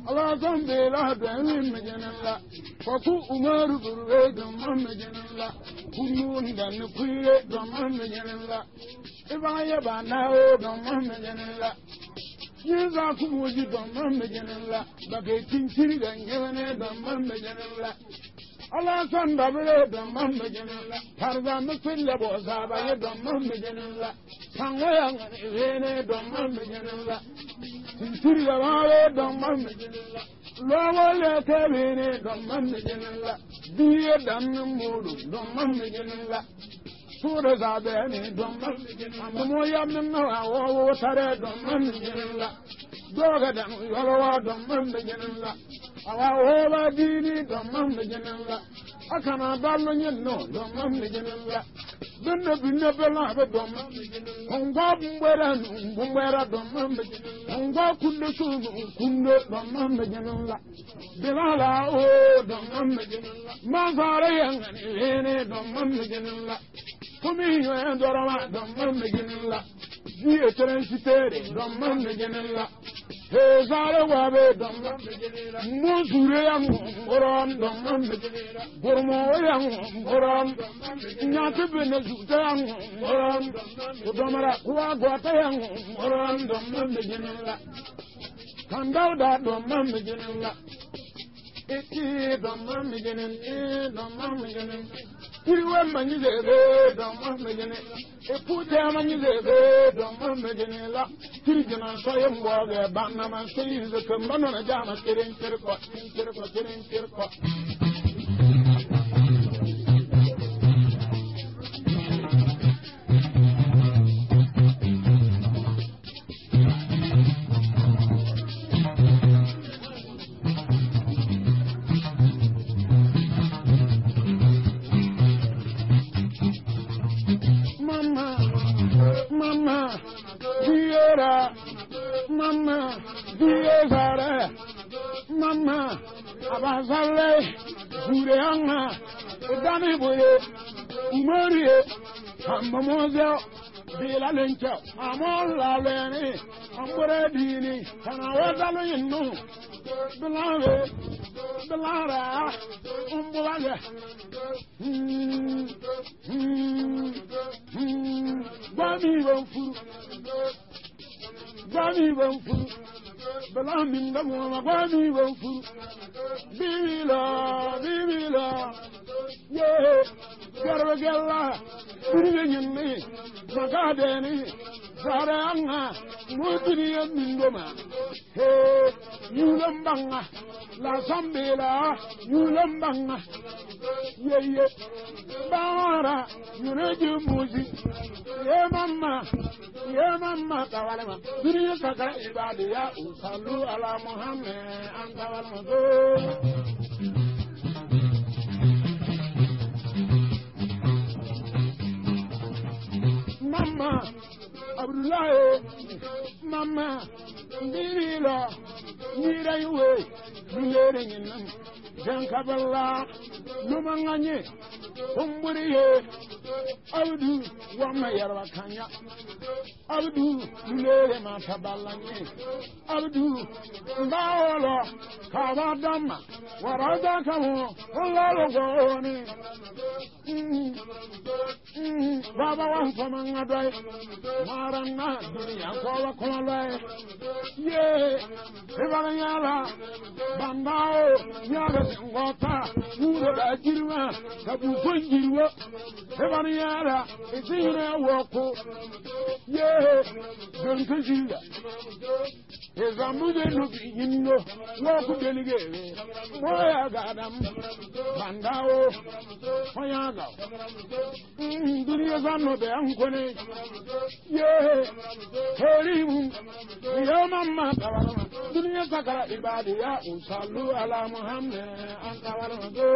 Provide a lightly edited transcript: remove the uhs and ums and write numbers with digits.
Allah zambela dani majanalla faku umaru burwe gamman majanalla kunun dan kuire gamman majanalla ibaya banawo gamman majanalla yiza kubuji gamman majanalla bage tinkiri gangene gamman majanalla Allah sanda bere gamman majanalla tarza musilla bo zabale gamman majanalla sangaya ngene gamman majanalla tinkiri gawawe gamman majanalla Lawa le kebene gamman majanalla diye dan mudu gamman majanalla sura zabene gamman majanalla mo yamna awo tare gamman majanalla doga dan yalwa gamman majanalla awa oba dini gamman majanalla akana dallo nyenno gamman majanalla dunna binna bela be gamman majanalla ngwa gamman majanalla ngwa kullu sunu kullu gamman majanalla bilala o gamman majanalla mazare yangani ene gamman majanalla kumi yo ndorama gamman majanalla jiye transitere gamman majanalla Hezare wabe damma muzure yang oran damma gormo yang oran nyate bene zuta yang oran udomara kuwa gwata yang oran damma mejenela kandau da damma mejenela eti damma mejenela Kiriwe manjizebe damma mejenela Epute manjizebe damma mejenela Kirijana soye mboge banna man seyize kembano na jama kirin kirko Mama, Diazare, Mama, Abazale, Jureanga, Dani Boye, Umarie, Amamozel, Bela Lencha, Amola Lene, Amboredini, and I was no, Belare, Belara, Umbola, Bobby Wonfu. Bani wonfu, belamin da mwana bani wonfu. Bibila, ye, garagella, birinyini, magadeni, saranga, mudriya mindoma. He, yulambanga, la sambela, yulambanga. Ye, bara, yureju muzi, ye mama, kawalema. Duriya kaka ibadiya, usallu ala Muhammad, antawalema go. Mama, Abdullahi, Mama, Nirila, Niraywe, Nileringin, Jankabala, Lumanganye, Umburiye, Abdu, Wamayara Kanya, Abdu, Lere Matabalanye, Abdu, Baola, Kavadama, Waradakamo, Olagoni, Baba Wampangadai, Marana, Dunia Kola, Ye, Evangela, Bandao, Yara Wata, Ura Jirma, Tabu Funjirwa, Evangela, Ezina Wako, Ye, Dunkajila. Ezamude luki yinno, Wako Delegate, Moya Gadam, Bandao, Fayaga, Dunia Zano de Ancone, Ye, Herimu, Yamama, Dunia Sakara Ibadia, Usalu ala Muhammad, Antawarado.